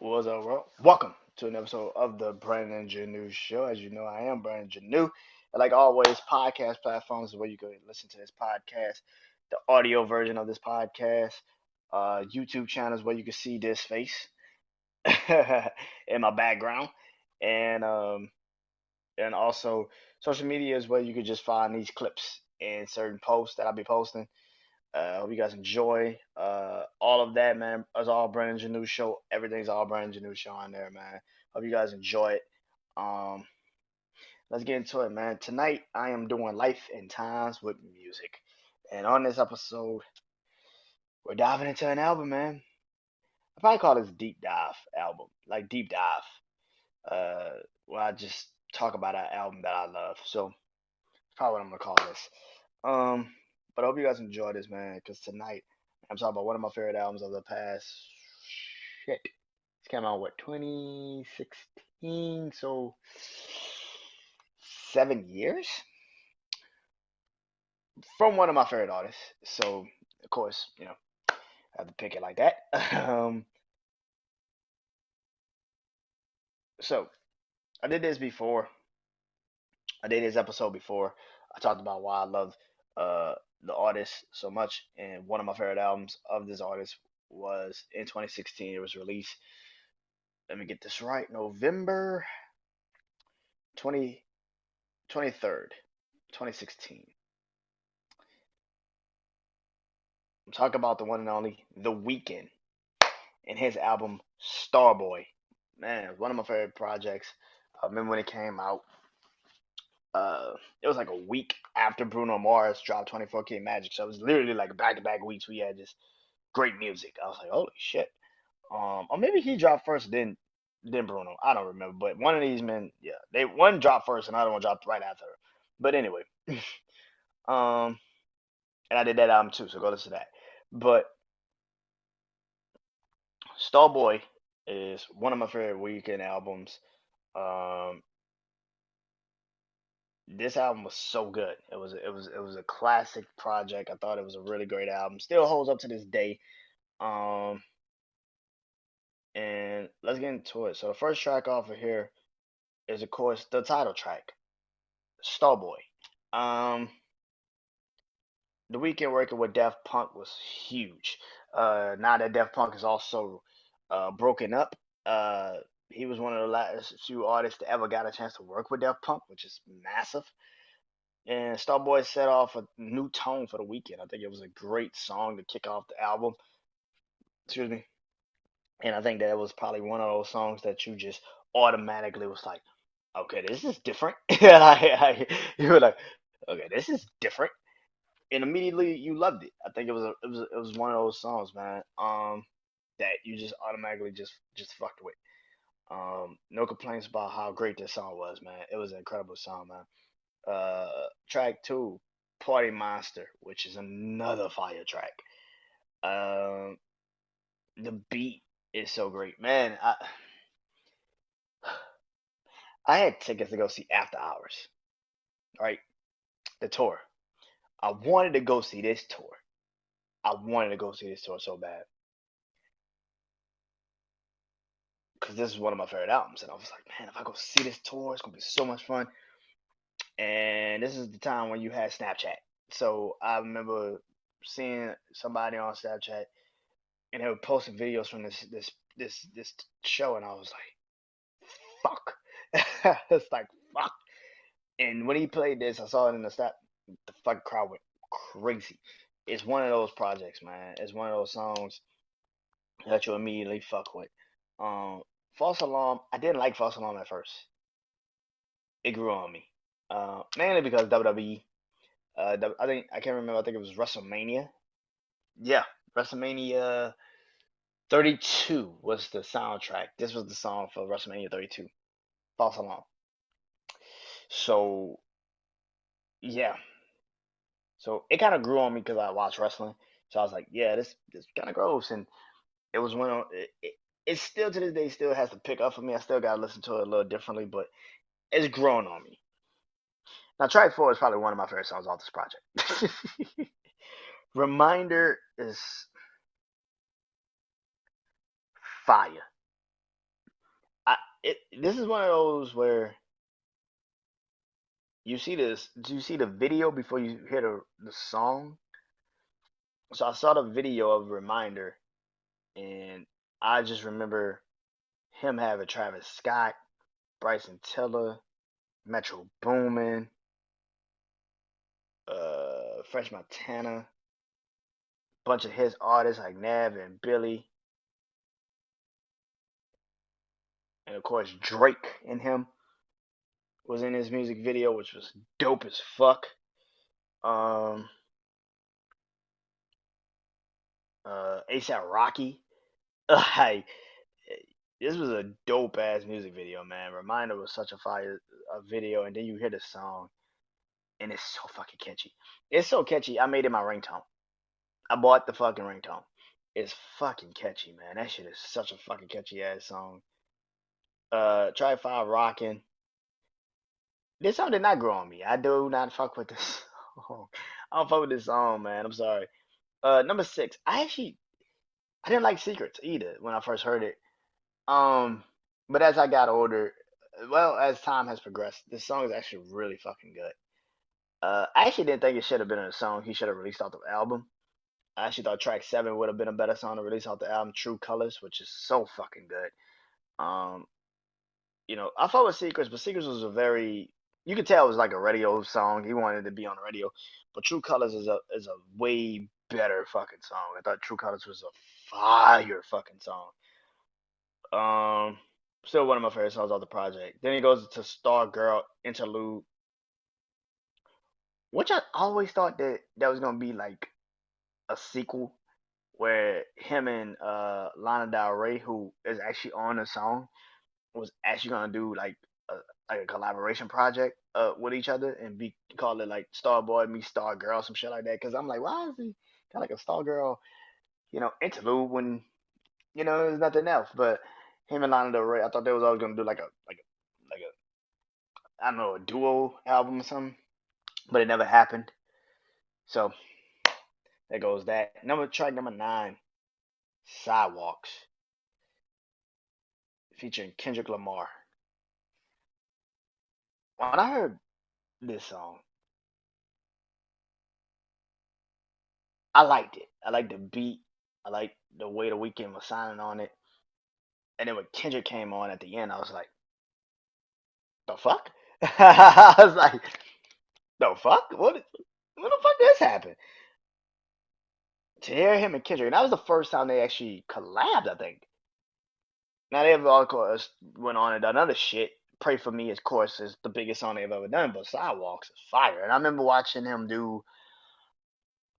What's up, world? Welcome to an episode of the BrandonJaneauShow. As you know, I am Brandon Janeau. And like always, podcast platforms is where you can listen to this podcast, the audio version of this podcast. YouTube channels where you can see this face in my background, and um, and also social media is where you can just find these clips and certain posts that I'll be posting. Hope you guys enjoy all of that, man. It's all Brandon Janeau show. Everything's all Brandon Janeau show on there, man. Hope you guys enjoy it. Um, let's get into it, man. Tonight I am doing life and times with music, and on this episode we're diving into an album, man. I probably call this deep dive album, like deep dive. Where I just talk about an album that I love. So that's probably what I'm gonna call this. Um, but I hope you guys enjoy this, man, because tonight I'm talking about one of my favorite albums of the past. Shit, it came out what 2016, so 7 years from one of my favorite artists. So of course, I have to pick it like that. um, so I did this before. I did this episode before. I talked about why I love uh the artist so much, and one of my favorite albums of this artist was in 2016. It was released. Let me get this right. November 20, 23rd, 2016. I'm talking about the one and only The Weeknd and his album Starboy. Man, it was one of my favorite projects. I remember when it came out. It was like a week after Bruno Mars dropped 24K Magic, so it was literally like back-to-back weeks. We had just great music. I was like, holy shit. Or maybe he dropped first, then Bruno. I don't remember, but one of these men, yeah, they one dropped first, and the other one dropped right after her. But anyway, um, and I did that album too, so go listen to that. But Starboy is one of my favorite Weekend albums. Um, this album was so good. It was a classic project. I thought it was a really great album. Still holds up to this day. Um, and let's get into it. So the first track off of here is of course the title track, Starboy. Um, the Weekend working with Daft Punk was huge. Now that Daft Punk is also broken up, uh, he was one of the last few artists that ever got a chance to work with Daft Punk, which is massive. And Starboy set off a new tone for the Weekend. I think it was a great song to kick off the album. Excuse me. And I think that it was probably one of those songs that you just automatically was like, okay, this is different. You were like, okay, this is different, and immediately you loved it. I think it was one of those songs, man. That you just automatically just fucked with. No complaints about how great this song was, man. It was an incredible song, man. Track two, Party Monster, which is another fire track. Um, the beat is so great, man. I had tickets to go see After Hours, right? The tour. I wanted to go see this tour. I wanted to go see this tour so bad because this is one of my favorite albums, and I was like, man, if I go see this tour, it's gonna be so much fun. And this is the time when you had Snapchat, so I remember seeing somebody on Snapchat, and they were posting videos from this show, and I was like, fuck, it's like fuck. And when he played this, I saw it in the stat. The fucking crowd went crazy. It's one of those projects, man. It's one of those songs that you immediately fuck with. Um, False Alarm. I didn't like False Alarm at first. It grew on me. Mainly because WWE. I think I can't remember. I think it was WrestleMania. Yeah, WrestleMania 32 was the soundtrack. This was the song for WrestleMania 32. False Alarm. So yeah, so it kind of grew on me because I watched wrestling. So I was like, yeah, this kind of gross, and it was one of it still to this day still has to pick up for me. I still gotta listen to it a little differently, but it's grown on me. Now, track four is probably one of my favorite songs off this project. Reminder is fire. this is one of those where you see this. Do you see the video before you hear the song? So I saw the video of Reminder, and I just remember him having Travis Scott, Bryson Tiller, Metro Boomin, Fresh Montana, bunch of his artists like Nav and Billy, and of course Drake and him was in his music video, which was dope as fuck. Um, ASAP Rocky, like this was a dope ass music video, man. Reminder was such a fire video, and then you hear the song, and it's so fucking catchy. It's so catchy. I made it my ringtone. I bought the fucking ringtone. It's fucking catchy, man. That shit is such a fucking catchy ass song. Try Five Rockin'. This song did not grow on me. I do not fuck with this song. I don't fuck with this song, man. I'm sorry. Number six. I didn't like Secrets either when I first heard it. Um, but as I got older, well, as time has progressed, this song is actually really fucking good. I actually didn't think it should have been a song he should have released off the album. I actually thought track seven would have been a better song to release off the album, True Colors, which is so fucking good. Um, I thought with Secrets, but Secrets was a very you could tell it was like a radio song. He wanted to be on the radio, but True Colors is a way better fucking song. I thought True Colors was a fire fucking song. Um, Still one of my favorite songs off the project. Then he goes to Star Girl interlude, which I always thought that was gonna be like a sequel where him and Lana Del Rey, who is actually on the song, was actually gonna do like a collaboration project with each other and be call it like Starboy meets Star Girl, some shit like that. Cause I'm like, why is he kind of like a Star Girl, interlude when there's nothing else? But him and Lana Del Rey, I thought they was always gonna do like a I don't know, a duo album or something, but it never happened. So there goes that. Track number nine, Sidewalks, featuring Kendrick Lamar. When I heard this song, I liked it. I liked the beat. I liked the way the Weeknd was signing on it. And then when Kendrick came on at the end, I was like, the fuck? I was like, the fuck? When the fuck this happen? To hear him and Kendrick, and that was the first time they actually collabed, I think. Now they've all of course went on and done other shit. Pray for Me, of course, is the biggest song they've ever done, but Sidewalks is fire. And I remember watching him do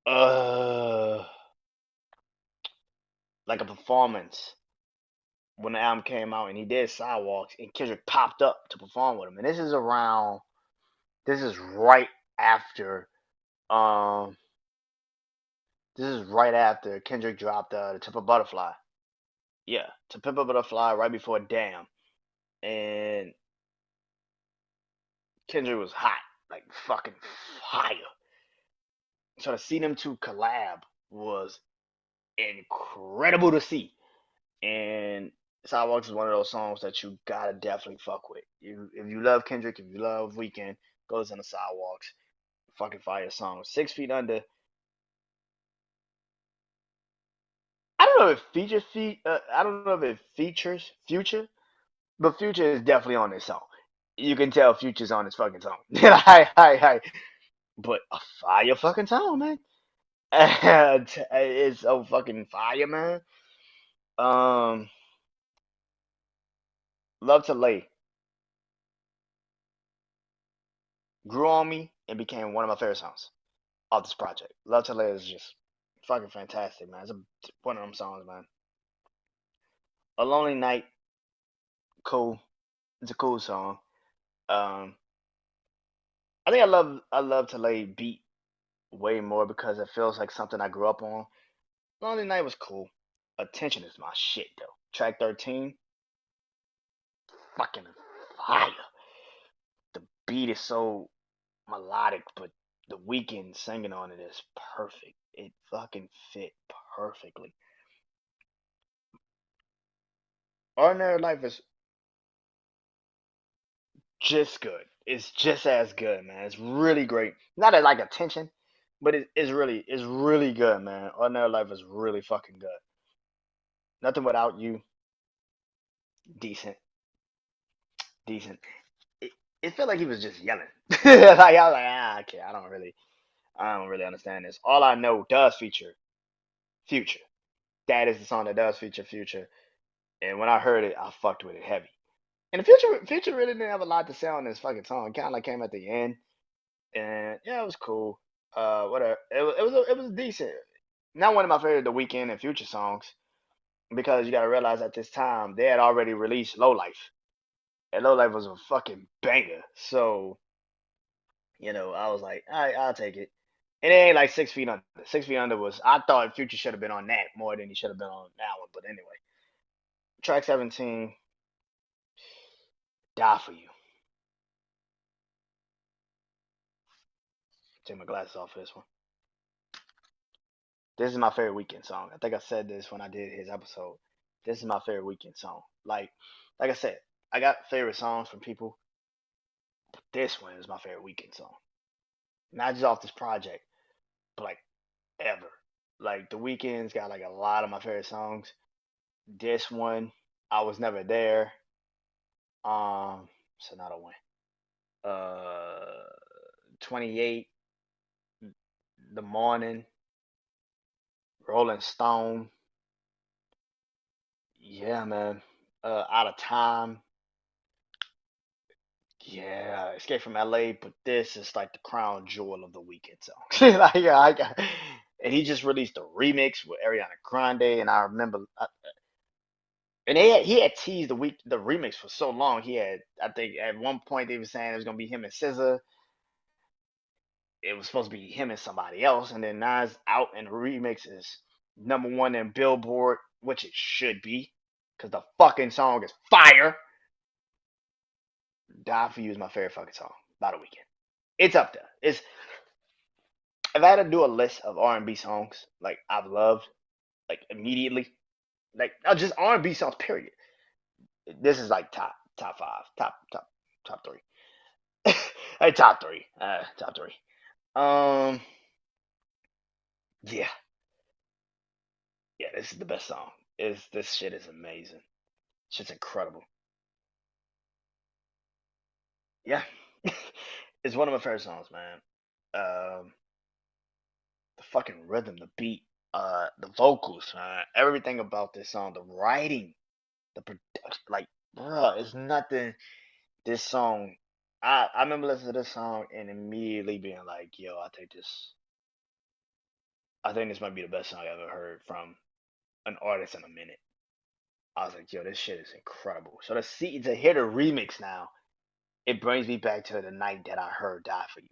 uh like a performance when the album came out and he did Sidewalks and Kendrick popped up to perform with him. And this is right after um this is right after Kendrick dropped the Tip of Butterfly. Yeah, To Pimp a Butterfly right before Damn. And Kendrick was hot, like fucking fire. So to see them two collab was incredible to see. And Sidewalks is one of those songs that you gotta definitely fuck with. If you love Kendrick, if you love Weeknd, go listen to Sidewalks. Fucking fire song. 6 Feet Under. I don't know if I don't know if it features Future, but Future is definitely on this song. You can tell Future's on this fucking song. Hi. But a fire fucking song, man. It's so fucking fire, man. Um, Love to Lay grew on me and became one of my favorite songs off this project. Love to Lay is just fucking fantastic, man. One of them songs, man. A Lonely Night, cool. It's a cool song. Um, I think I love to Lay beat way more because it feels like something I grew up on. Lonely Night was cool. Attention is my shit though. Track 13, fucking fire. The beat is so melodic, but the Weeknd singing on it is perfect. It fucking fit perfectly. Ordinary Life is just good. It's just as good, man. It's really great. Not at like attention, but it's really good, man. Ordinary Life is really fucking good. Nothing Without You, decent, decent. It, it felt like he was just yelling. Like I was like, okay, I don't really understand this. All I Know does feature Future. That is the song that does feature Future. And when I heard it, I fucked with it heavy. And the Future really didn't have a lot to say on this fucking song. It kind of like came at the end, and yeah, it was cool. Whatever. It was decent. Not one of my favorite The Weeknd and Future songs because you got to realize at this time they had already released Low Life, and Low Life was a fucking banger. So I was like, all right, I'll take it. And it ain't like 6 feet under. 6 feet under was I thought Future should have been on that more than he should have been on that one. But anyway, track 17, Die for You. Take my glasses off for this one. This is my favorite Weekend song. I think I said this when I did his episode. This is my favorite Weekend song. Like I said, I got favorite songs from people, but this one is my favorite Weekend song. Not just off this project, but like ever. Like the Weekend's got like a lot of my favorite songs. This one, I Was Never There. It's another one. 28, The Morning, Rolling Stone. Yeah, man. Out of Time. Yeah, Escape from LA, but this is like the crown jewel of the Weekend song. Like, yeah, and he just released a remix with Ariana Grande, and I remember, and he had teased the remix for so long. I think, at one point they were saying it was gonna be him and SZA. It was supposed to be him and somebody else, and then Nas out, and the remix is #1 in Billboard, which it should be, because the fucking song is fire. Die for You is my favorite fucking song by the Weekend. It's up there. It's If I had to do a list of R&B songs like I've loved, like immediately, like just R&B songs, period. This is like top five, top three. Hey, top three. Um, yeah, yeah. This is the best song. Is This shit is amazing. Shit's incredible. Yeah, it's one of my favorite songs, man. The fucking rhythm, the beat, the vocals, man. Everything about this song, the writing, the production, like, bruh, it's nothing. This song, I remember listening to this song and immediately being like, yo, I think this might be the best song I ever heard from an artist in a minute. I was like, yo, this shit is incredible. So to hear the remix now, it brings me back to the night that I heard Die for You.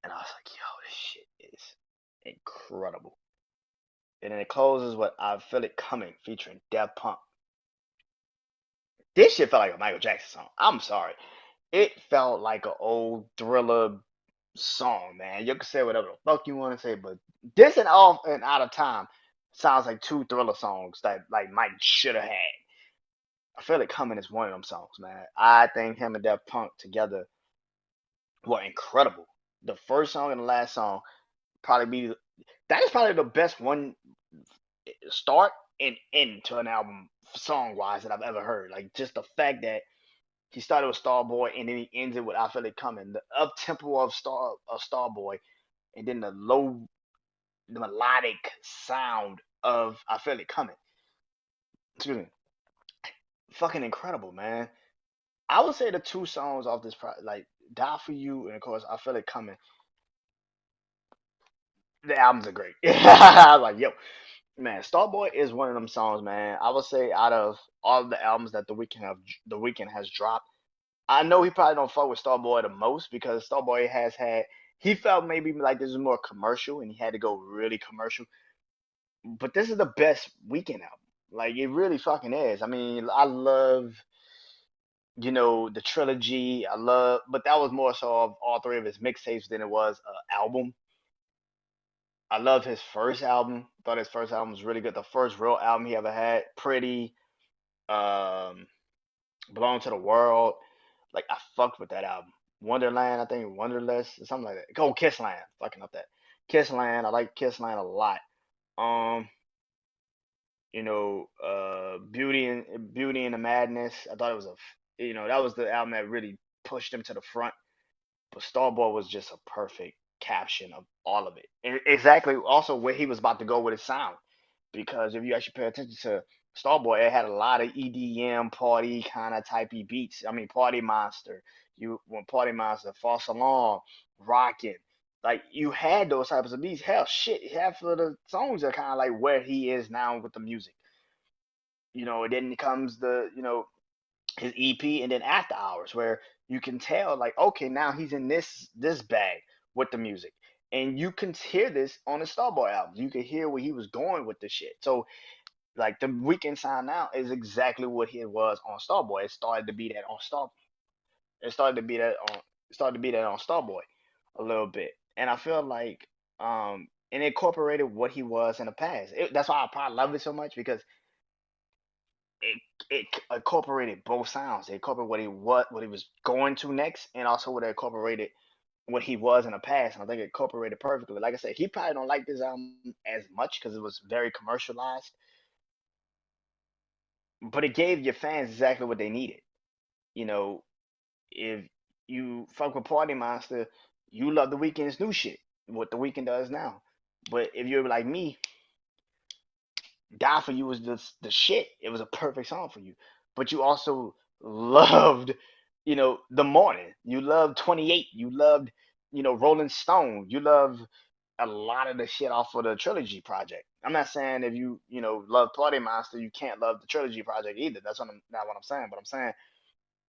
And I was like, yo, this shit is incredible. And then it closes with I Feel It Coming featuring Daft Punk. This shit felt like a Michael Jackson song. I'm sorry. It felt like an old Thriller song, man. You can say whatever the fuck you want to say, but this and Off and Out of Time sounds like two Thriller songs that like Mike should have had. I Feel It Coming is one of them songs, man. I think him and Daft Punk together were incredible. The first song and the last song probably be that is probably the best one start and end to an album song wise that I've ever heard. Like just the fact that he started with Starboy and then he ends it with I Feel It Coming. The up tempo of Starboy and then the melodic sound of I Feel It Coming. Excuse me. Fucking incredible, man. I would say the two songs off this like Die for You and of course I Feel It Coming. The albums are great. I was like, yo, man, Starboy is one of them songs, man. I would say out of all the albums that the Weeknd has dropped, I know he probably don't fuck with Starboy the most because Starboy has had he felt maybe like this is more commercial and he had to go really commercial. But this is the best Weekend album. Like it really fucking is. I mean, I love the trilogy. But that was more so of all three of his mixtapes than it was album. I love his first album. Thought his first album was really good. The first real album he ever had, Pretty, um, Belong to the World. Like I fucked with that album. Wonderland, I think Wonderless or something like that. Go Kissland, fucking up that. Kissland, I like Kissland a lot. Um, Beauty and the Madness. I thought it was that was the album that really pushed him to the front. But Starboy was just a perfect caption of all of it. And exactly also where he was about to go with his sound. Because if you actually pay attention to Starboy, it had a lot of EDM party kind of typey beats. I mean, Party Monster, Party Monster, False Alarm, Rockin'. Like you had those types of beats. Hell, shit, half of the songs are kind of like where he is now with the music. And then comes his EP, and then After Hours, where you can tell like, okay, now he's in this bag with the music, and you can hear this on the Starboy album. You can hear where he was going with the shit. So like the Weekend sound now is exactly what he was on Starboy. It started to be that on Star. It started to be that on. It started to be that on Starboy a little bit, and I feel like and it incorporated what he was in the past. That's why I probably love it so much because it it incorporated both sounds. It incorporated what he was going to next, and also what it incorporated what he was in the past. And I think it incorporated perfectly. Like I said, he probably don't like this album as much because it was very commercialized, but it gave your fans exactly what they needed. You know, if you fuck with Party Monster, you love the Weeknd's new shit, what the Weeknd does now. But if you're like me, Die for You was the shit. It was a perfect song for you. But you also loved, The Morning. You loved 28. You loved, Rolling Stone. You loved a lot of the shit off of the Trilogy project. I'm not saying if love Party Monster, you can't love the Trilogy project either. That's not what I'm saying. But I'm saying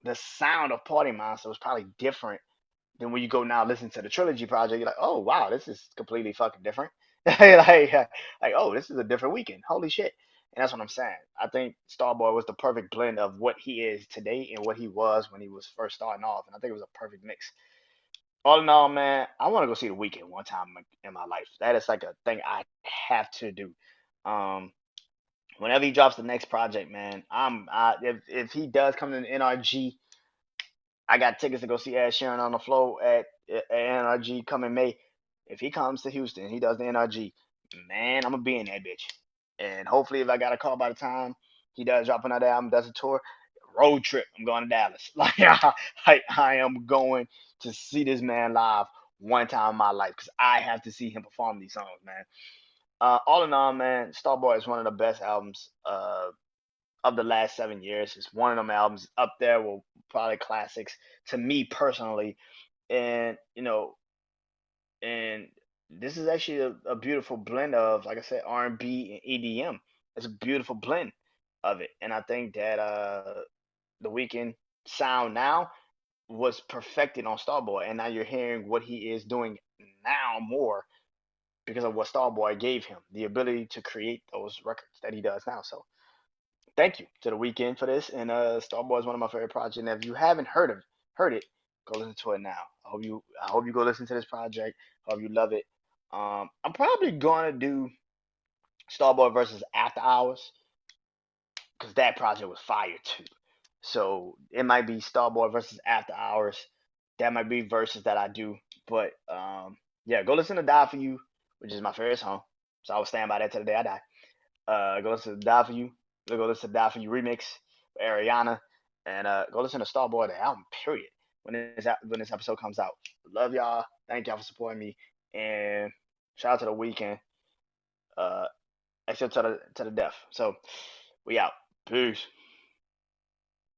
the sound of Party Monster was probably different then when you go now listen to the Trilogy project, you're like, oh wow, this is completely fucking different. Oh, this is a different Weekend. Holy shit. And that's what I'm saying. I think Starboy was the perfect blend of what he is today and what he was when he was first starting off. And I think it was a perfect mix. All in all, man, I want to go see the Weekend one time in my life. That is like a thing I have to do. Um, Whenever he drops the next project, man, if he does come to the NRG, I got tickets to go see Ed Sheeran on the floor at NRG coming May. If he comes to Houston, he does the NRG, man, I'm gonna be in that bitch. And hopefully, if I got a call by the time he does drop another album, does a tour, road trip, I'm going to Dallas. I am going to see this man live one time in my life because I have to see him perform these songs, man. All in all, man, Starboy is one of the best albums of the last 7 years. It's one of them albums up there with probably classics to me personally. And and this is actually a beautiful blend of, like I said, R&B and EDM. It's a beautiful blend of it, and I think that the Weekend sound now was perfected on Starboy, and now you're hearing what he is doing now more because of what Starboy gave him, the ability to create those records that he does now. So thank you to the Weekend for this. And Starboy is one of my favorite projects. And if you haven't heard it, go listen to it now. I hope you go listen to this project. I hope you love it. I'm probably gonna do Starboy versus After Hours because that project was fire too. So it might be Starboy versus After Hours. That might be verses that I do. But yeah, go listen to Die for You, which is my favorite song. So I will stand by that till the day I die. Go listen to Die for You. Go listen to Die for You remix with Ariana, and go listen to Starboy the album. Period. When this episode comes out, love y'all. Thank y'all for supporting me, and shout out to the Weekend. Uh, except to the death. So we out. Peace.